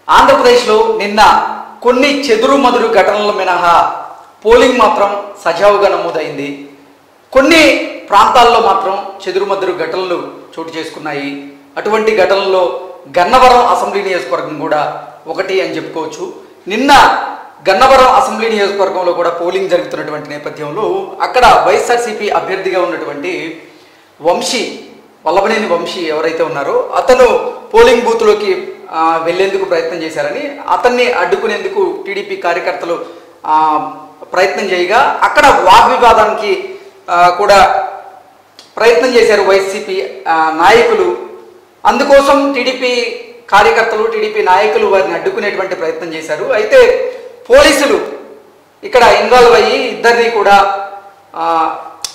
ఆంధ్రప్రదేశ్లో నిన్న కొన్ని చెదురుమదురు ఘటనల మినహా పోలింగ్ మాత్రం సజావుగా నమోదైంది. కొన్ని ప్రాంతాల్లో మాత్రం చెదురుమదురు ఘటనలు చోటు చేసుకున్నాయి. అటువంటి ఘటనల్లో గన్నవరం అసెంబ్లీ నియోజకవర్గం కూడా ఒకటి అని చెప్పుకోవచ్చు. నిన్న గన్నవరం అసెంబ్లీ నియోజకవర్గంలో కూడా పోలింగ్ జరుగుతున్నటువంటి నేపథ్యంలో అక్కడ వైఎస్ఆర్సీపీ అభ్యర్థిగా ఉన్నటువంటి వల్లభనేని వంశీ ఎవరైతే ఉన్నారో అతను పోలింగ్ బూత్లోకి వెళ్లేందుకు ప్రయత్నం చేశారని, అతన్ని అడ్డుకునేందుకు టీడీపీ కార్యకర్తలు ప్రయత్నం చేయగా అక్కడ వాగ్వివాదానికి కూడా ప్రయత్నం చేశారు వైసీపీ నాయకులు. అందుకోసం టీడీపీ కార్యకర్తలు, టీడీపీ నాయకులు వారిని అడ్డుకునేటువంటి ప్రయత్నం చేశారు. అయితే పోలీసులు ఇక్కడ ఇన్వాల్వ్ అయ్యి ఇద్దరిని కూడా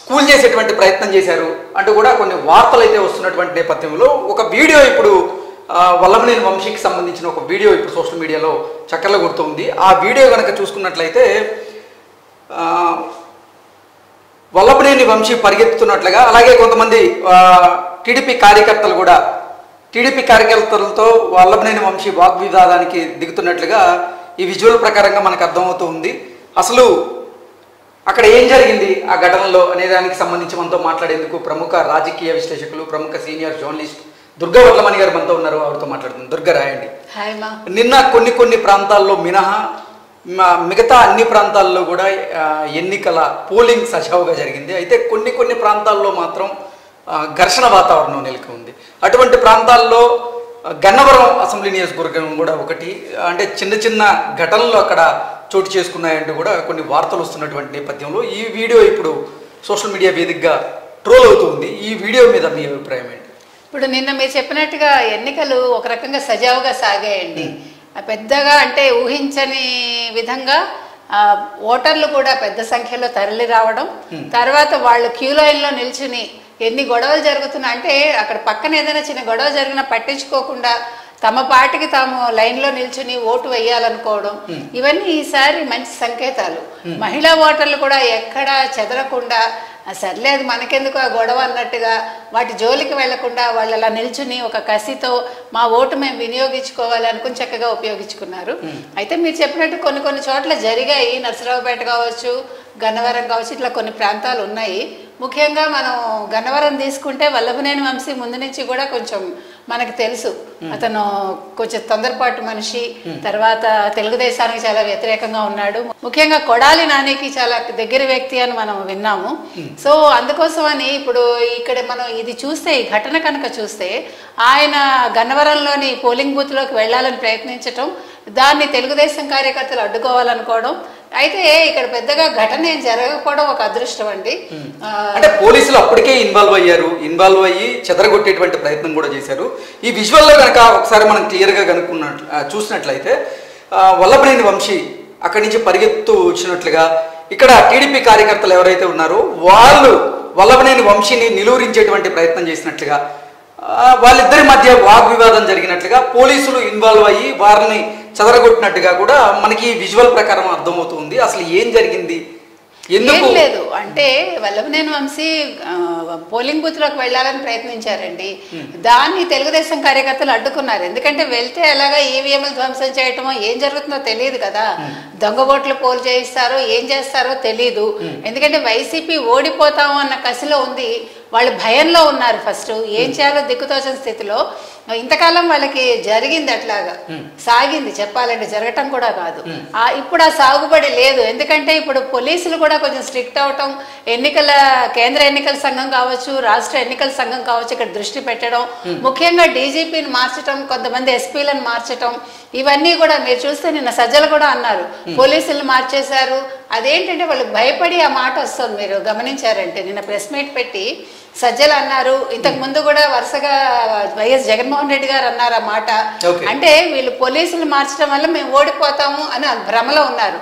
కూల్ చేసేటువంటి ప్రయత్నం చేశారు అంటూ కూడా కొన్ని వార్తలు అయితే వస్తున్నటువంటి నేపథ్యంలో ఒక వీడియో ఇప్పుడు వల్లభనేని వంశీకి సంబంధించిన ఒక వీడియో ఇప్పుడు సోషల్ మీడియాలో చక్కర్లు కొడుతుంది. ఆ వీడియో కనుక చూసుకున్నట్లయితే వల్లభనేని వంశీ పరిగెత్తుతున్నట్లుగా, అలాగే కొంతమంది టీడీపీ కార్యకర్తలతో వల్లభనేని వంశీ వాగ్వివాదానికి దిగుతున్నట్లుగా ఈ విజువల్ ప్రకారంగా మనకు అర్థమవుతూ ఉంది. అసలు అక్కడ ఏం జరిగింది ఆ ఘటనలో అనే దానికి సంబంధించి మనతో మాట్లాడేందుకు ప్రముఖ రాజకీయ విశ్లేషకులు, ప్రముఖ సీనియర్ జర్నలిస్ట్ దుర్గా వడ్లమణి గారు మనతో ఉన్నారు. వారితో మాట్లాడుతుంది. దుర్గా, రాయండి. నిన్న కొన్ని ప్రాంతాల్లో మినహా మిగతా అన్ని ప్రాంతాల్లో కూడా ఎన్నికల పోలింగ్ సజావుగా జరిగింది. అయితే కొన్ని ప్రాంతాల్లో మాత్రం ఘర్షణ వాతావరణం నెలకొని ఉంది. అటువంటి ప్రాంతాల్లో గన్నవరం అసెంబ్లీ నియోజకవర్గం కూడా ఒకటి. అంటే చిన్న ఘటనలు అక్కడ చోటు చేసుకున్నాయంటూ కూడా కొన్ని వార్తలు వస్తున్నటువంటి నేపథ్యంలో ఈ వీడియో ఇప్పుడు సోషల్ మీడియా వేదికగా ట్రోల్ అవుతుంది. ఈ వీడియో మీద మీ అభిప్రాయం ఏంటి? ఇప్పుడు నిన్న మీరు చెప్పినట్టుగా ఎన్నికలు ఒక రకంగా సజావుగా సాగాయండి. పెద్దగా అంటే ఊహించని విధంగా ఓటర్లు కూడా పెద్ద సంఖ్యలో తరలి రావడం, తర్వాత వాళ్ళు క్యూ లైన్లో నిల్చుని ఎన్ని గొడవలు జరుగుతున్నా అంటే అక్కడ పక్కన ఏదైనా చిన్న గొడవ జరిగినా పట్టించుకోకుండా తమ పార్టీకి తాము లైన్లో నిల్చుని ఓటు వేయాలనుకోవడం, ఇవన్నీ ఈసారి మంచి సంకేతాలు. మహిళా ఓటర్లు కూడా ఎక్కడా చెదరకుండా సర్లేదు మనకెందుకు ఆ గొడవ అన్నట్టుగా వాటి జోలికి వెళ్లకుండా వాళ్ళు అలా నిల్చుని ఒక కసితో మా ఓటు మేము వినియోగించుకోవాలి అనుకుని చక్కగా ఉపయోగించుకున్నారు. అయితే మీరు చెప్పినట్టు కొన్ని చోట్ల జరిగాయి. నర్సరావుపేట కావచ్చు, గన్నవరం కావచ్చు, ఇట్లా కొన్ని ప్రాంతాలు ఉన్నాయి. ముఖ్యంగా మనం గన్నవరం తీసుకుంటే వల్లభనేని వంశీ ముందు నుంచి కూడా కొంచెం మనకు తెలుసు అతను కొంచెం తొందరపాటు మనిషి, తర్వాత తెలుగుదేశానికి చాలా వ్యతిరేకంగా ఉన్నాడు. ముఖ్యంగా కొడాలి నానికి చాలా దగ్గర వ్యక్తి అని మనం విన్నాము. సో అందుకోసమని ఇప్పుడు ఇక్కడ మనం ఇది చూస్తే, ఈ ఘటన కనుక చూస్తే ఆయన గన్నవరంలోని పోలింగ్ బూత్లోకి వెళ్లాలని ప్రయత్నించటం, దాన్ని తెలుగుదేశం కార్యకర్తలు అడ్డుకోవాలనుకోవడం. అయితే ఇక్కడ పెద్దగా ఘటన ఏం జరగకపోవడం ఒక అదృష్టం అండి. అంటే పోలీసులు అప్పటికే ఇన్వాల్వ్ అయ్యి చెదరగొట్టేటువంటి ప్రయత్నం కూడా చేశారు. ఈ విజువల్లో కనుక ఒకసారి మనం క్లియర్గా చూసినట్లయితే వల్లభనేని వంశీ అక్కడి నుంచి పరిగెత్తు వచ్చినట్లుగా ఇక్కడ టీడీపీ కార్యకర్తలు ఎవరైతే ఉన్నారో వాళ్ళు వల్లభనేని వంశీని నిలువరించేటువంటి ప్రయత్నం చేసినట్లుగా, వాళ్ళిద్దరి మధ్య వాగ్వివాదం జరిగినట్లుగా, పోలీసులు ఇన్వాల్వ్ అయ్యి వారిని చెదరగొట్టినట్టుగా కూడా మనకి విజువల్ ప్రకారం అర్థమవుతుంది. అసలు ఏం జరిగింది, ఏం లేదు అంటే వల్లభనేని వంశీ పోలింగ్ బూత్ లోకి వెళ్లాలని ప్రయత్నించారండి. దాన్ని తెలుగుదేశం కార్యకర్తలు అడ్డుకున్నారు. ఎందుకంటే వెళ్తే ఎలాగా ఈవీఎంలు ధ్వంసం చేయటమో ఏం జరుగుతుందో తెలియదు కదా, దొంగ ఓట్లు పోల్ చేయిస్తారో ఏం చేస్తారో తెలీదు. ఎందుకంటే వైసీపీ ఓడిపోతాము అన్న కసిలో ఉంది, వాళ్ళు భయంలో ఉన్నారు. ఫస్ట్ ఏం చేయాలో దిక్కుతోచని స్థితిలో ఇంతకాలం వాళ్ళకి జరిగింది, అట్లాగా సాగింది చెప్పాలంటే, జరగటం కూడా కాదు. ఇప్పుడు ఆ సాగుబడి లేదు. ఎందుకంటే ఇప్పుడు పోలీసులు కూడా కొంచెం స్ట్రిక్ట్ అవటం, కేంద్ర ఎన్నికల సంఘం కావచ్చు, రాష్ట్ర ఎన్నికల సంఘం కావచ్చు ఇక్కడ దృష్టి పెట్టడం, ముఖ్యంగా డీజీపీని మార్చడం, కొంతమంది ఎస్పీలను మార్చడం, ఇవన్నీ కూడా మీరు చూస్తే నిన్న సజ్జలు కూడా అన్నారు పోలీసులు మార్చేశారు. అదేంటంటే వాళ్ళు భయపడి ఆ మాట వస్తుంది. మీరు గమనించారంటే నిన్న ప్రెస్ మీట్ పెట్టి సజ్జలు అన్నారు, ఇంతకు ముందు కూడా వరుసగా వైఎస్ జగన్మోహన్ రెడ్డి గారు అన్నారు ఆ మాట. అంటే వీళ్ళు పోలీసులు మార్చడం వల్ల మేము ఓడిపోతాము అని భ్రమలో ఉన్నారు.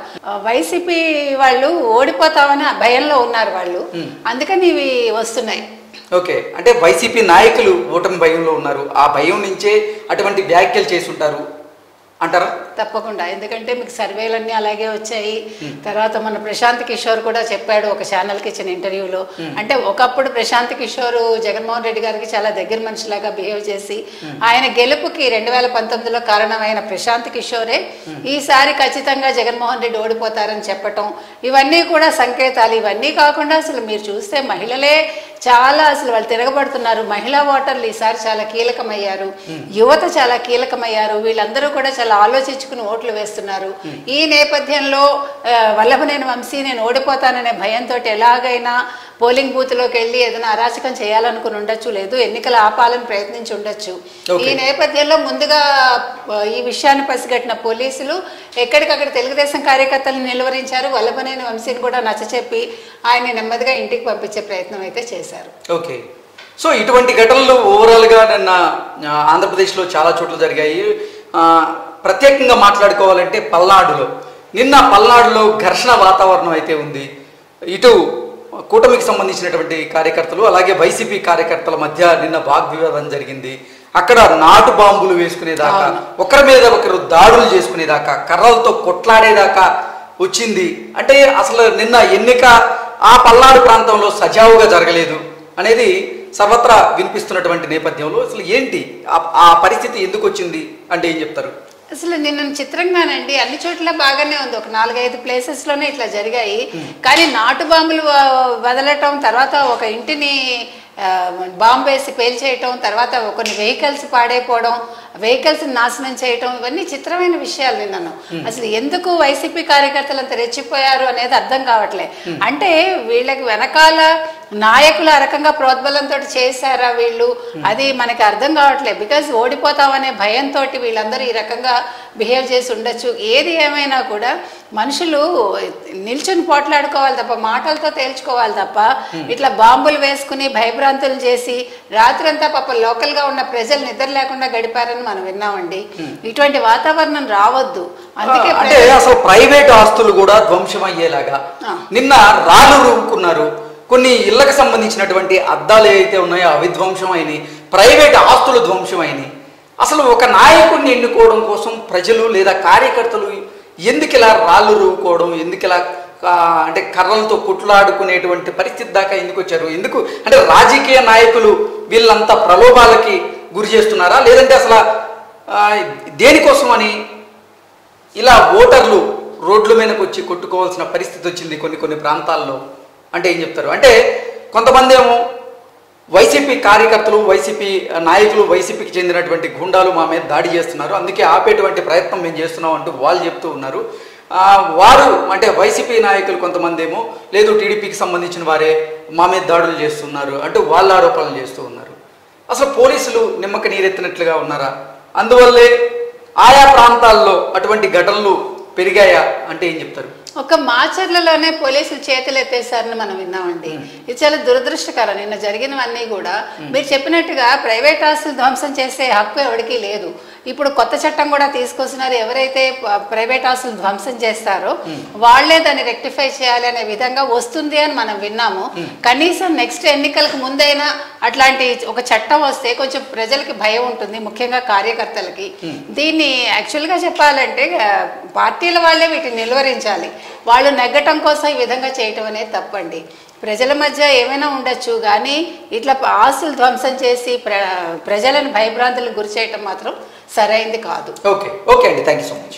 వైసీపీ వాళ్ళు ఓడిపోతామని భయంలో ఉన్నారు వాళ్ళు, అందుకని ఇవి వస్తున్నాయి. ఓకే, అంటే వైసీపీ నాయకులు ఓటమి భయంలో ఉన్నారు. ఆ భయం నుంచే అటువంటి వ్యాఖ్యలు చేస్తుంటారు అంటారా? తప్పకుండా. ఎందుకంటే మీకు సర్వేలన్నీ అలాగే వచ్చాయి. తర్వాత మన ప్రశాంత్ కిషోర్ కూడా చెప్పాడు ఒక ఛానల్కి ఇచ్చిన ఇంటర్వ్యూలో. అంటే ఒకప్పుడు ప్రశాంత్ కిషోర్ జగన్మోహన్ రెడ్డి గారికి చాలా దగ్గర మనిషిలాగా బిహేవ్ చేసి ఆయన గెలుపుకి 2019లో కారణమైన ప్రశాంత్ కిషోరే ఈసారి ఖచ్చితంగా జగన్మోహన్ రెడ్డి ఓడిపోతారని చెప్పటం, ఇవన్నీ కూడా సంకేతాలు. ఇవన్నీ కాకుండా అసలు మీరు చూస్తే మహిళలే చాలా అసలు వాళ్ళు తిరగబడుతున్నారు. మహిళా ఓటర్లు ఈసారి చాలా కీలకమయ్యారు, యువత చాలా కీలకమయ్యారు. వీళ్ళందరూ కూడా చాలా ఆలోచించుకుని ఓట్లు వేస్తున్నారు. ఈ నేపథ్యంలో వల్లభనేని వంశీ నేను ఓడిపోతాననే భయంతో ఎలాగైనా పోలింగ్ బూత్లోకి వెళ్ళి ఏదైనా అరాచకం చేయాలనుకుని ఉండొచ్చు, లేదు ఎన్నికలు ఆపాలని ప్రయత్నించి ఉండొచ్చు. ఈ నేపథ్యంలో ముందుగా ఈ విషయాన్ని పసిగట్టిన పోలీసులు ఎక్కడికక్కడ తెలుగుదేశం కార్యకర్తలను నిలువరించారు. వల్లభనేని వంశీని కూడా నచ్చచెప్పి ఆయన నెమ్మదిగా ఇంటికి పంపించే ప్రయత్నం అయితే చేశారు. ఓకే. సో ఇటువంటి ఘటనలు ఓవరాల్గా నిన్న ఆంధ్రప్రదేశ్లో చాలా చోట్ల జరిగాయి. ప్రత్యేకంగా మాట్లాడుకోవాలంటే నిన్న పల్నాడులో ఘర్షణ వాతావరణం అయితే ఉంది. ఇటు కూటమికి సంబంధించినటువంటి కార్యకర్తలు అలాగే వైసీపీ కార్యకర్తల మధ్య నిన్న వాగ్వివాదం జరిగింది. అక్కడ నాటు బాంబులు వేసుకునేదాకా, ఒకరి మీద ఒకరు దాడులు చేసుకునేదాకా, కర్రలతో కొట్లాడేదాకా వచ్చింది. అంటే అసలు నిన్న ఎన్నిక ఆ పల్నాడు ప్రాంతంలో సజావుగా జరగలేదు అనేది సర్వత్రా వినిపిస్తున్నటువంటి నేపథ్యంలో అసలు ఏంటి ఆ పరిస్థితి ఎందుకు వచ్చింది అంటే ఏం చెప్తారు? అసలు నిన్న చిత్రంగానండి అన్ని చోట్ల బాగానే ఉంది. ఒక 4-5 ప్లేసెస్లోనే ఇట్లా జరిగాయి. కానీ నాటు బాంబులు వదలటం, తర్వాత ఒక ఇంటిని బాంబు వేసి పేల్చేయటం, తర్వాత కొన్ని వెహికల్స్ పాడైపోవడం, వెహికల్స్ నాశనం చేయటం, ఇవన్నీ చిత్రమైన విషయాలు నిన్నను. అసలు ఎందుకు వైసీపీ కార్యకర్తలు అంత రెచ్చిపోయారు అనేది అర్థం కావట్లే. అంటే వీళ్ళకి వెనకాల నాయకులు ఆ రకంగా ప్రోద్బలంతో చేశారా వీళ్ళు, అది మనకి అర్థం కావట్లేదు. బికాజ్ ఓడిపోతామనే భయంతో వీళ్ళందరూ ఈ రకంగా బిహేవ్ చేసి ఉండొచ్చు. ఏది ఏమైనా కూడా మనుషులు నిల్చుని పోట్లాడుకోవాలి తప్ప, మాటలతో తేల్చుకోవాలి తప్ప, ఇట్లా బాంబులు వేసుకుని భయభ్రాంతులు చేసి రాత్రంతా పాప లోకల్గా ఉన్న ప్రజలు నిద్ర లేకుండా గడిపారని మనం విన్నామండి. ఇటువంటి వాతావరణం రావద్దు. అందుకే అంటే అసలు ప్రైవేట్ ఆస్తులు కూడా ధ్వంసం అయ్యేలాగా నిన్న రాళ్ళు రూపుకున్నారు. కొన్ని ఇళ్లకు సంబంధించినటువంటి అద్దాలు ఏవైతే ఉన్నాయో అవి ధ్వంసం అయినాయి, ప్రైవేట్ ఆస్తులు ధ్వంసం అయినాయి. అసలు ఒక నాయకుడిని ఎన్నుకోవడం కోసం ప్రజలు లేదా కార్యకర్తలు ఎందుకు ఇలా రాళ్ళు రూపుకోవడం, ఎందుకు ఇలా అంటే కర్రలతో కుట్లాడుకునేటువంటి పరిస్థితి దాకా ఎందుకు వచ్చారు? ఎందుకు అంటే రాజకీయ నాయకులు వీళ్ళంతా ప్రలోభాలకి గురి చేస్తున్నారా, లేదంటే అసలు దేనికోసం అని ఇలా ఓటర్లు రోడ్ల మీదకి వచ్చి కొట్టుకోవాల్సిన పరిస్థితి వచ్చింది కొన్ని ప్రాంతాల్లో అంటే ఏం చెప్తారు? అంటే కొంతమంది ఏమో వైసీపీ కార్యకర్తలు, వైసీపీ నాయకులు, వైసీపీకి చెందినటువంటి గుండాలు మా మీద దాడి చేస్తున్నారు, అందుకే ఆపేటువంటి ప్రయత్నం మేము చేస్తున్నాం అంటూ వాళ్ళు చెప్తూ ఉన్నారు. వారు అంటే వైసీపీ నాయకులు కొంతమంది ఏమో లేదు టీడీపీకి సంబంధించిన వారే మా మీద దాడులు చేస్తున్నారు అంటూ వాళ్ళ ఆరోపణలు చేస్తూ ఉన్నారు. అసలు పోలీసులు నిమ్మక నీరెత్తినట్లుగా ఉన్నారా? అందువల్లే ఆయా ప్రాంతాల్లో అటువంటి ఘటనలు పెరిగాయా అంటే ఏం చెప్తారు? ఒక మాచర్లలోనే పోలీసులు చేతులు ఎత్తేసారని మనం విన్నామండి. ఇది చాలా దురదృష్టకరం. నిన్న జరిగినవన్నీ కూడా మీరు చెప్పినట్టుగా ప్రైవేట్ ఆస్తులు ధ్వంసం చేసే హక్కు ఎవరికీ లేదు. ఇప్పుడు కొత్త చట్టం కూడా తీసుకొస్తున్నారు. ఎవరైతే ప్రైవేట్ ఆస్తులు ధ్వంసం చేస్తారో వాళ్లే దాన్ని రెక్టిఫై చేయాలి అనే విధంగా వస్తుంది అని మనం విన్నాము. కనీసం నెక్స్ట్ ఎన్నికలకు ముందైనా అట్లాంటి ఒక చట్టం వస్తే కొంచెం ప్రజలకి భయం ఉంటుంది, ముఖ్యంగా కార్యకర్తలకి. దీన్ని యాక్చువల్గా చెప్పాలంటే పార్టీల వాళ్ళే వీటిని నిలువరించాలి. వాళ్ళు నెగ్గటం కోసం ఈ విధంగా చేయటం అనేది తప్పండి. ప్రజల మధ్య ఏమైనా ఉండొచ్చు, కానీ ఇట్లా ఆస్తులు ధ్వంసం చేసి ప్రజలను భయభ్రాంతులకు గురి చేయటం మాత్రం సరైంది కాదు. ఓకే అండి, థ్యాంక్ యూ సో మచ్.